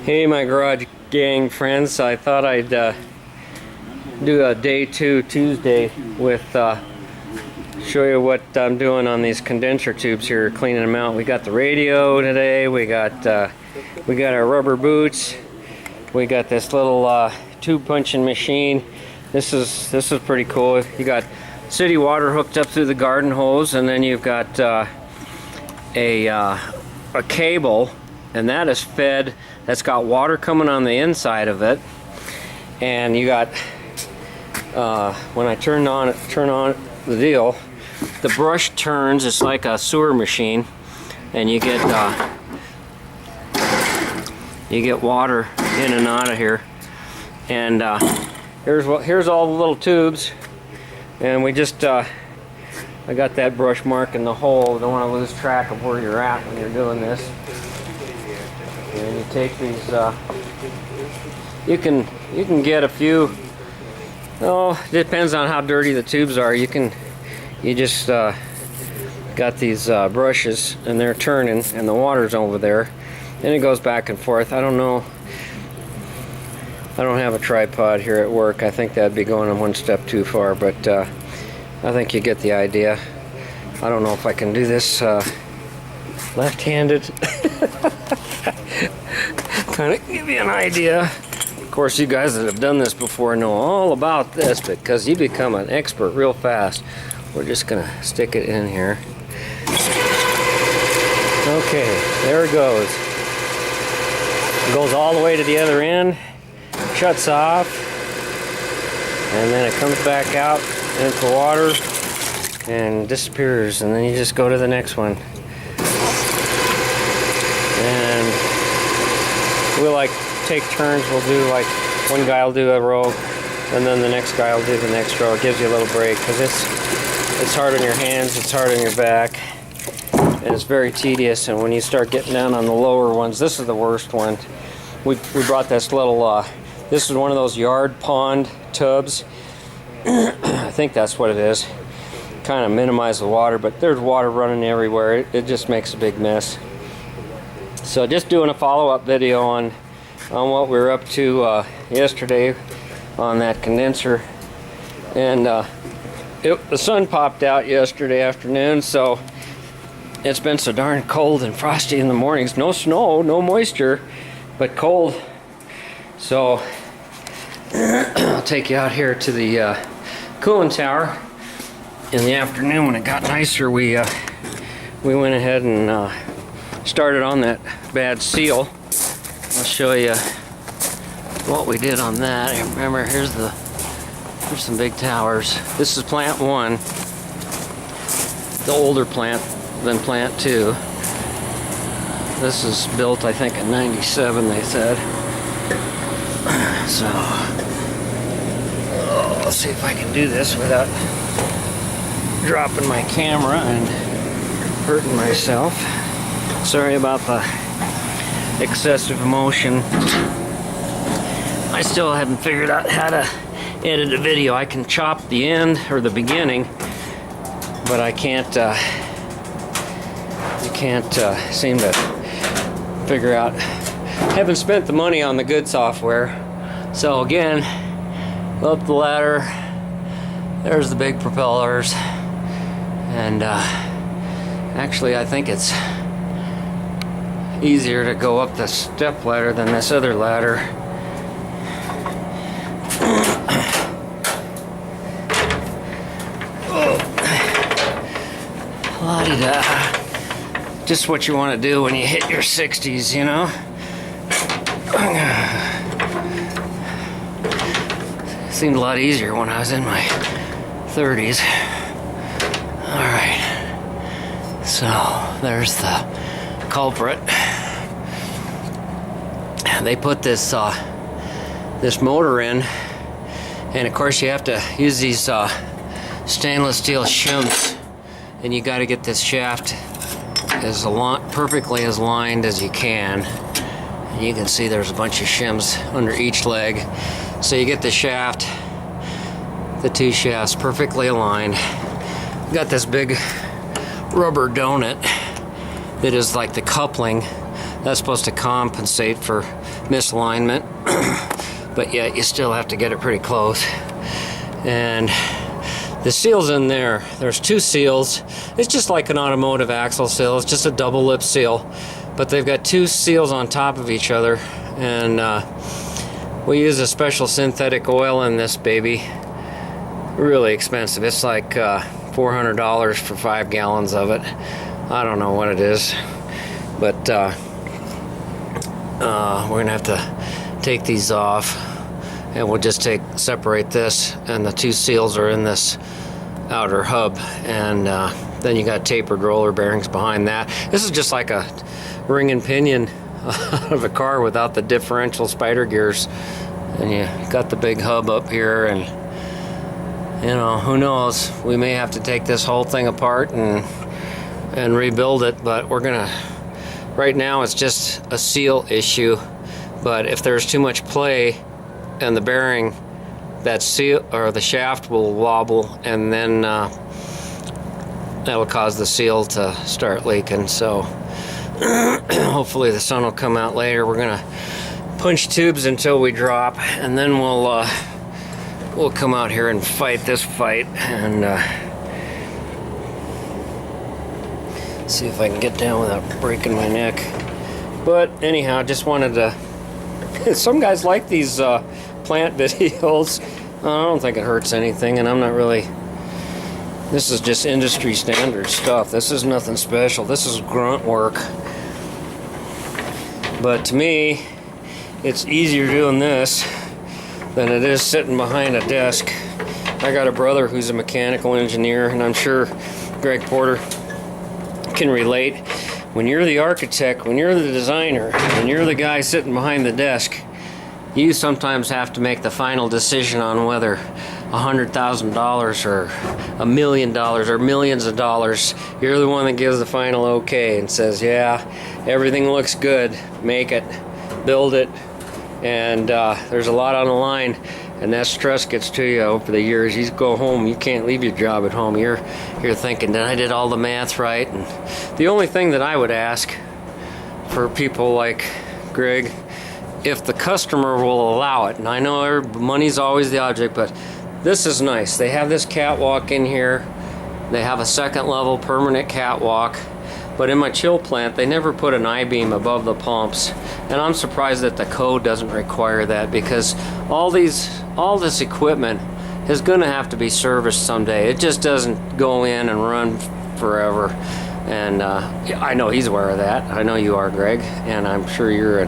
Hey, my garage gang friends, I thought I'd do a day 2 Tuesday with show you what I'm doing on these condenser tubes here, cleaning them out. We got the radio today, we got our rubber boots, we got this little tube punching machine. This is pretty cool. You got city water hooked up through the garden hose, and then you've got a cable, and that is fed. That's got water coming on the inside of it, and you got when I turn on the deal, the brush turns. It's like a sewer machine, and you get water in and out of here. And here's all the little tubes, and we just I got that brush mark in the hole. Don't want to lose track of where you're at when you're doing this. And you take these, you can get a few. Oh, it depends on how dirty the tubes are. You just got these brushes, and they're turning, and the water's over there, and it goes back and forth. I don't know. I don't have a tripod here at work. I think that'd be going one step too far, but I think you get the idea. I don't know if I can do this left-handed. Kind of give you an idea. Of course, you guys that have done this before know all about this, because you become an expert real fast. We're just gonna stick it in here. Okay, there it goes. It goes all the way to the other end, shuts off, and then it comes back out into water and disappears, and then you just go to the next one. And we'll take turns. We'll do one guy will do a row, and then the next guy will do the next row. It gives you a little break, because it's hard on your hands, it's hard on your back, and it's very tedious. And when you start getting down on the lower ones, this is the worst one. We brought this little this is one of those yard pond tubs. I think that's what it is. Kind of minimize the water, but there's water running everywhere. It just makes a big mess. So just doing a follow-up video on what we were up to yesterday on that condenser. And the sun popped out yesterday afternoon, so it's been so darn cold and frosty in the mornings. No snow, no moisture, but cold. So I'll take you out here to the cooling tower. In the afternoon, when it got nicer, we went ahead and started on that bad seal. I'll show you what we did on that. Remember, here's some big towers. This is plant 1, the older plant than plant 2. This is built, I think, in '97, they said. So let's see if I can do this without dropping my camera and hurting myself. Sorry about the excessive emotion. I still haven't figured out how to edit a video. I can chop the end or the beginning, but I can't seem to figure out. Haven't spent the money on the good software. So again, up the ladder, there's the big propellers, and actually I think it's easier to go up the step ladder than this other ladder. La-di-da. Just what you want to do when you hit your 60s, you know? Seemed a lot easier when I was in my 30s. Alright. So, there's the culprit. They put this this motor in, and of course you have to use these stainless steel shims, and you got to get this shaft as perfectly as lined as you can. And you can see there's a bunch of shims under each leg, so you get the shaft, the 2 shafts perfectly aligned. Got this big rubber donut that is like the coupling That's supposed to compensate for misalignment, but yet you still have to get it pretty close. And the seal's in there. There's 2 seals. It's just like an automotive axle seal. It's just a double lip seal, but they've got 2 seals on top of each other. And we use a special synthetic oil in this baby. Really expensive. It's like $400 for 5 gallons of it. I don't know what it is, but we're gonna have to take these off, and we'll just separate this, and the 2 seals are in this outer hub, and then you got tapered roller bearings behind that. This is just like a ring and pinion of a car without the differential spider gears, and you got the big hub up here, and you know, who knows, we may have to take this whole thing apart and rebuild it, but we're gonna, right now it's just a seal issue, but if there's too much play and the bearing, that seal or the shaft will wobble, and then that'll cause the seal to start leaking. So hopefully the sun will come out later. We're gonna punch tubes until we drop, and then we'll come out here and fight this fight, and see if I can get down without breaking my neck. But anyhow, just wanted to some guys like these plant videos. I don't think it hurts anything, and I'm not really, this is just industry standard stuff. This is nothing special. This is grunt work. But to me, it's easier doing this than it is sitting behind a desk. I got a brother who's a mechanical engineer, and I'm sure Greg Porter can relate. When you're the architect, when you're the designer, when you're the guy sitting behind the desk, you sometimes have to make the final decision on whether $100,000 or $1 million or millions of dollars. You're the one that gives the final okay and says, yeah, everything looks good, make it, build it, and there's a lot on the line, and that stress gets to you over the years. You go home, you can't leave your job at home. You're thinking, that I did all the math right. And the only thing that I would ask for people like Greg, if the customer will allow it, and I know money's always the object, but this is nice. They have this catwalk in here. They have a second level permanent catwalk. But in my chill plant, they never put an I-beam above the pumps. And I'm surprised that the code doesn't require that, because all this equipment is gonna have to be serviced someday. It just doesn't go in and run forever. And I know he's aware of that. I know you are, Greg, and I'm sure you're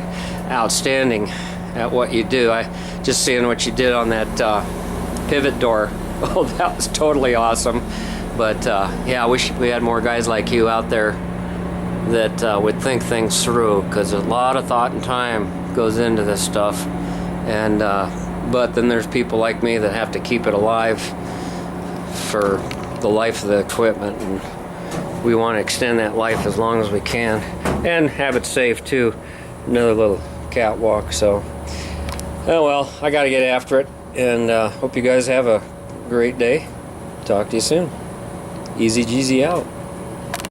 outstanding at what you do. I just seeing what you did on that pivot door. Oh, that was totally awesome. But yeah, I wish we had more guys like you out there that would think things through, because a lot of thought and time goes into this stuff. And but then there's people like me that have to keep it alive for the life of the equipment, and we want to extend that life as long as we can and have it safe too. Another little catwalk. So oh well, I gotta get after it, and hope you guys have a great day. Talk to you soon. Easy Jeezy out.